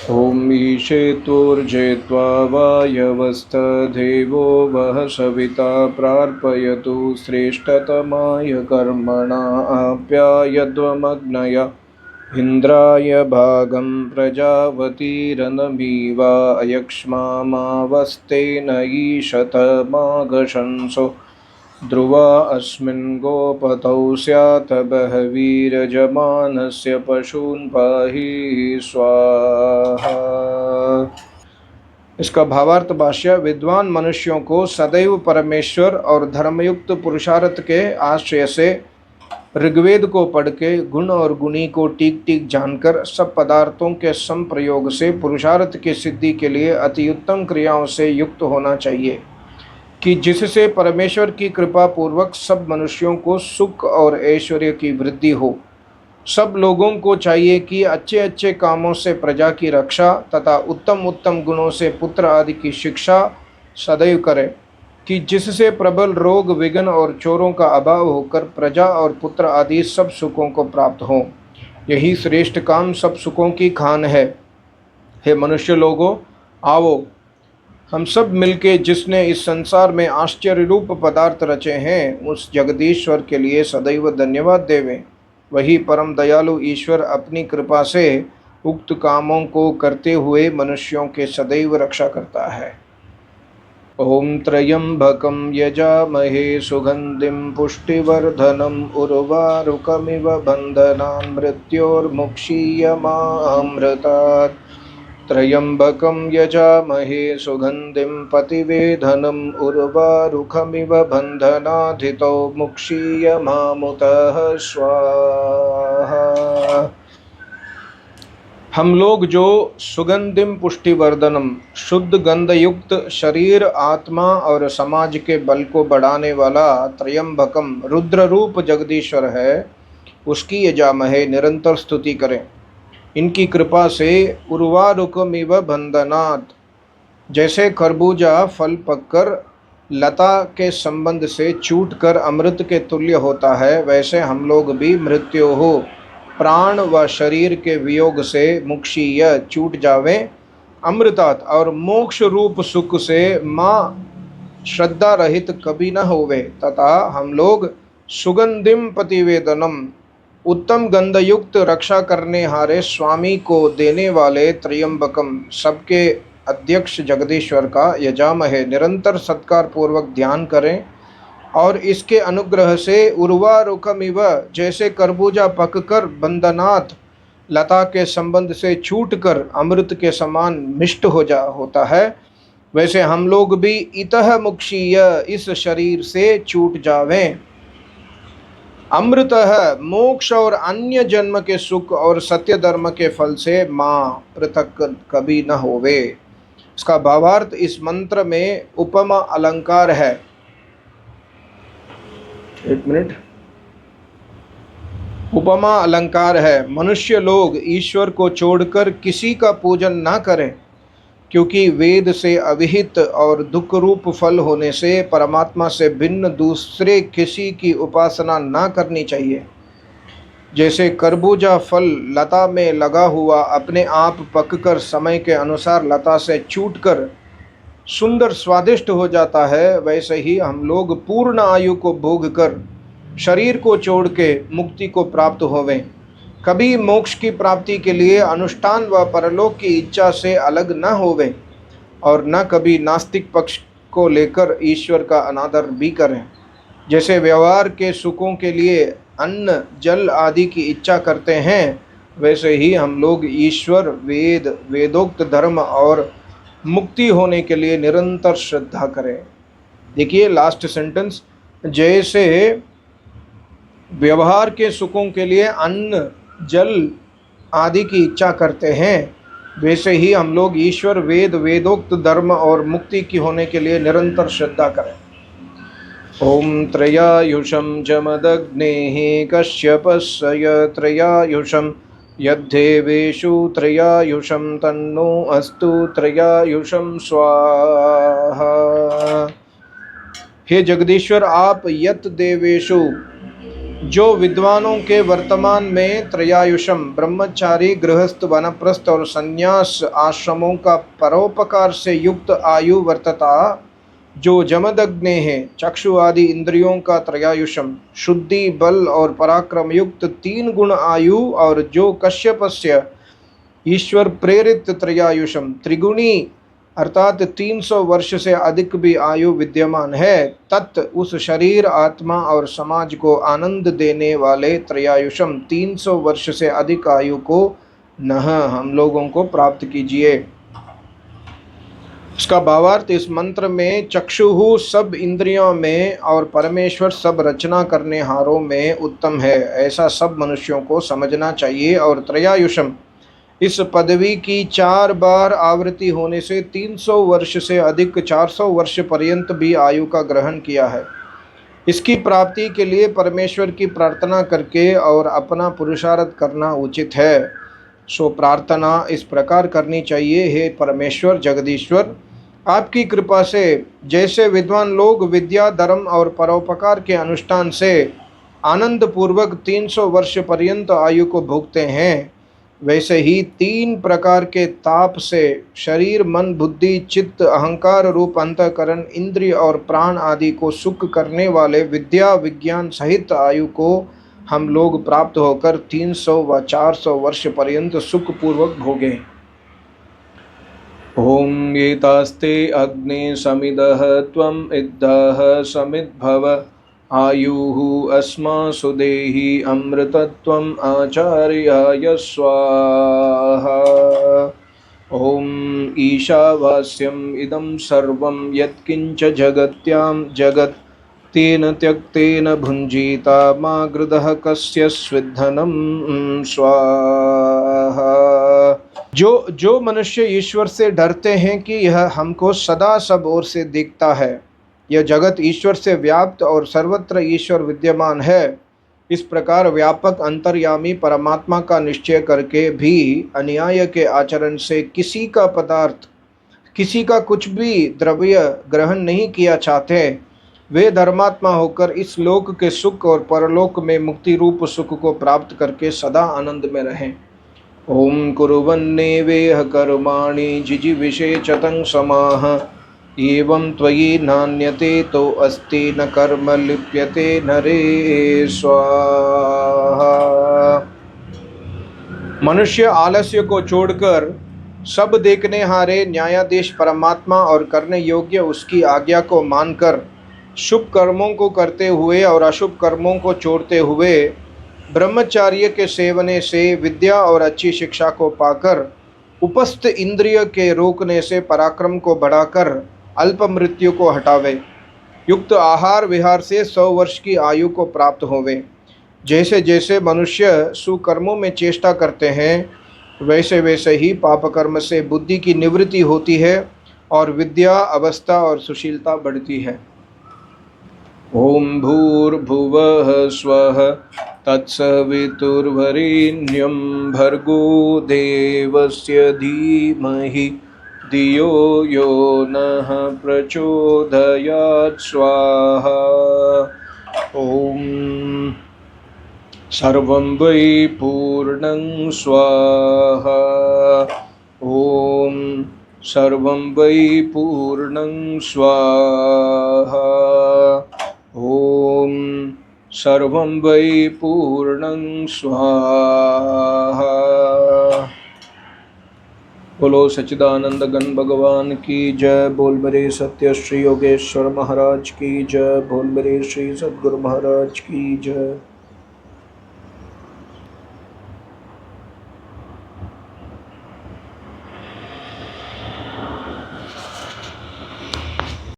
ॐ ईशेत्वोर्जेत्वा वायवस्तदेवो वः सविता प्रार्पयतु श्रेष्ठतमाय कर्मणा आप्यायध्वमग्नय इन्द्राय भागं प्रजावतीरनमीवा अयक्ष्मामावस्तेन ईशत माघशंसो ध्रुवा अस्मिन् गोपतौ स्यात् बह्वीरजमानस्य पशून् पाहि स्वाहा। इसका भावार्थ भाष्य। विद्वान मनुष्यों को सदैव परमेश्वर और धर्मयुक्त पुरुषार्थ के आश्रय से ऋग्वेद को पढ़ के गुण और गुणी को टीक टीक जानकर सब पदार्थों के संप्रयोग से पुरुषार्थ की सिद्धि के लिए अति उत्तम क्रियाओं से युक्त होना चाहिए कि जिससे परमेश्वर की कृपा पूर्वक सब मनुष्यों को सुख और ऐश्वर्य की वृद्धि हो। सब लोगों को चाहिए कि अच्छे अच्छे कामों से प्रजा की रक्षा तथा उत्तम उत्तम गुणों से पुत्र आदि की शिक्षा सदैव करें कि जिससे प्रबल रोग विघ्न और चोरों का अभाव होकर प्रजा और पुत्र आदि सब सुखों को प्राप्त हों। यही श्रेष्ठ काम सब सुखों की खान है। हे मनुष्य लोगों, आओ हम सब मिलके जिसने इस संसार में आश्चर्य रूप पदार्थ रचे हैं उस जगदीश्वर के लिए सदैव धन्यवाद देवें। वही परम दयालु ईश्वर अपनी कृपा से उक्त कामों को करते हुए मनुष्यों के सदैव रक्षा करता है। ओम त्र्यंबकं यजामहे सुगंधिं पुष्टिवर्धनम् उर्वारुकमिव बन्धनान् मृत्योर्मुक्षीयमामृतात्। त्र्यंबकं यजामहे सुगंधिं पतिवेधनम् उर्वारुकमिव बन्धनाधितो मुक्षीयमामुतः स्वाहा। हम लोग जो सुगंधिम पुष्टिवर्धनम शुद्ध गंध युक्त शरीर, आत्मा और समाज के बल को बढ़ाने वाला त्र्यंबकम रुद्र रूप जगदीश्वर है, उसकी यजामहे निरंतर स्तुति करें। इनकी कृपा से उर्वारुकमिव बंधनात्, जैसे खरबूजा फल पककर लता के संबंध से छूटकर अमृत के तुल्य होता है, वैसे हम लोग भी मृत्यु हो प्राण व शरीर के वियोग से मुक्षीय छूट जावे अमृतात और मोक्ष रूप सुख से माँ श्रद्धा रहित कभी न होवे। तथा हम लोग सुगंधिम प्रतिवेदनम उत्तम गंधयुक्त रक्षा करने हारे स्वामी को देने वाले त्र्यंबकम सबके अध्यक्ष जगदीश्वर का यजामहे निरंतर सत्कार पूर्वक ध्यान करें और इसके अनुग्रह से उर्वारुकमिव, जैसे कर्बूजा पककर बंधनात् लता के संबंध से छूटकर अमृत के समान मिष्ट होता है, वैसे हम लोग भी इतः मुक्षीय इस शरीर से छूट जावें। अमृतः मोक्ष और अन्य जन्म के सुख और सत्य धर्म के फल से माँ पृथक कभी न होवे। इसका भावार्थ इस मंत्र में उपमा अलंकार है। एक मिनट। उपमा अलंकार है। मनुष्य लोग ईश्वर को छोड़कर किसी का पूजन ना करें, क्योंकि वेद से अविहित और दुख रूप फल होने से परमात्मा से भिन्न दूसरे किसी की उपासना ना करनी चाहिए। जैसे खरबूजा फल लता में लगा हुआ अपने आप पककर समय के अनुसार लता से छूटकर सुंदर स्वादिष्ट हो जाता है, वैसे ही हम लोग पूर्ण आयु को भोग कर शरीर को छोड़ के मुक्ति को प्राप्त होवें। कभी मोक्ष की प्राप्ति के लिए अनुष्ठान व परलोक की इच्छा से अलग न होवें और न कभी नास्तिक पक्ष को लेकर ईश्वर का अनादर भी करें। जैसे व्यवहार के सुखों के लिए अन्न जल आदि की इच्छा करते हैं, वैसे ही हम लोग ईश्वर वेद वेदोक्त धर्म और मुक्ति होने के लिए निरंतर श्रद्धा करें। देखिए लास्ट सेंटेंस, जैसे व्यवहार के सुखों के लिए अन्न जल आदि की इच्छा करते हैं, वैसे ही हम लोग ईश्वर वेद वेदोक्त धर्म और मुक्ति की होने के लिए निरंतर श्रद्धा करें। ओम त्रयायुषं जमदग्नेः कश्यपस्य त्रयायुषं यद्देवेषु त्रयायुषं तन्नो अस्तु त्रयायुषं स्वाहा। हे जगदीश्वर, आप यत देवेषु जो विद्वानों के वर्तमान में त्रयायुषम ब्रह्मचारी, गृहस्थ, वानप्रस्थ और संन्यास आश्रमों का परोपकार से युक्त आयु वर्तता, जो जमदग्नि है चक्षु आदि इंद्रियों का त्रयायुषम शुद्धि, बल और पराक्रम युक्त 3 गुण आयु, और जो कश्यपस्य ईश्वर प्रेरित त्रयायुषम त्रिगुणी अर्थात 300 वर्ष से अधिक भी आयु विद्यमान है, तत् उस शरीर, आत्मा और समाज को आनंद देने वाले त्रयायुषम 300 वर्ष से अधिक आयु को नह हम लोगों को प्राप्त कीजिए। इसका भावार्थ, इस मंत्र में चक्षुहु सब इंद्रियों में और परमेश्वर सब रचना करने हारों में उत्तम है, ऐसा सब मनुष्यों को समझना चाहिए। और त्रयायुषम इस पदवी की 4 बार आवृत्ति होने से 300 वर्ष से अधिक 400 वर्ष पर्यंत भी आयु का ग्रहण किया है। इसकी प्राप्ति के लिए परमेश्वर की प्रार्थना करके और अपना पुरुषार्थ करना उचित है। सो प्रार्थना इस प्रकार करनी चाहिए, हे परमेश्वर जगदीश्वर, आपकी कृपा से जैसे विद्वान लोग विद्या, धर्म और परोपकार के अनुष्ठान से आनंद पूर्वक 300 वर्ष पर्यंत आयु को भोगते हैं, वैसे ही 3 प्रकार के ताप से शरीर, मन, बुद्धि, चित्त, अहंकार रूप अंतःकरण, इंद्रिय और प्राण आदि को सुख करने वाले विद्या, विज्ञान सहित आयु को हम लोग प्राप्त होकर 300 व 400 वर्ष पर्यंत सुखपूर्वक भोगें। ओम एतास्ते अग्ने समिदः त्वम् इद्धः समिद्भव आयुः अस्मासु देहि अमृतत्वम् आचार्याय स्वाहा। ओम ईशावास्यम् इदं सर्वं यत्किंच जगत्यां जगत् तेन त्यक्तेन भुञ्जीता मा गृधः कस्य स्विद्धनं स्वाहा। जो मनुष्य ईश्वर से डरते हैं कि यह हमको सदा सब ओर से देखता है, यह जगत ईश्वर से व्याप्त और सर्वत्र ईश्वर विद्यमान है, इस प्रकार व्यापक अंतर्यामी परमात्मा का निश्चय करके भी अन्याय के आचरण से किसी का पदार्थ, किसी का कुछ भी द्रव्य ग्रहण नहीं किया चाहते, वे धर्मात्मा होकर इस लोक के सुख और परलोक में मुक्ति रूप सुख को प्राप्त करके सदा आनंद में रहें। ओम कुर्वन्नेवेह कर्माणि जिजीविषे चतं समाह एवं त्वयि नान्यते तो अस्ति न कर्म लिप्यते नरे स्वाहा। मनुष्य आलस्य को छोड़कर सब देखने हारे न्यायाधीश परमात्मा और करने योग्य उसकी आज्ञा को मानकर शुभ कर्मों को करते हुए और अशुभ कर्मों को छोड़ते हुए ब्रह्मचार्य के सेवने से विद्या और अच्छी शिक्षा को पाकर उपस्थ इंद्रिय के रोकने से पराक्रम को बढ़ाकर अल्प मृत्यु को हटावे, युक्त आहार विहार से 100 वर्ष की आयु को प्राप्त होवे। जैसे जैसे मनुष्य सुकर्मों में चेष्टा करते हैं, वैसे वैसे ही पाप कर्म से बुद्धि की निवृत्ति होती है और विद्या, अवस्था और सुशीलता बढ़ती है। ओम भूर्भुवः स्वः तत्सवितुर्वरेण्यं भर्गो देवस्य धीमहि धियो यो नः प्रचोदयात् स्वाहा। ओम सर्वं वै पूर्णं स्वाहा। ओम सर्वं वै पूर्णं स्वाहा। ओम सर्वं वै पूर्णं स्वाहा। बोलो सच्चिदानंद घन भगवान की जय। बोल मेरे सत्य श्री योगेश्वर महाराज की जय। बोल मेरे श्री सद्गुरु महाराज की जय।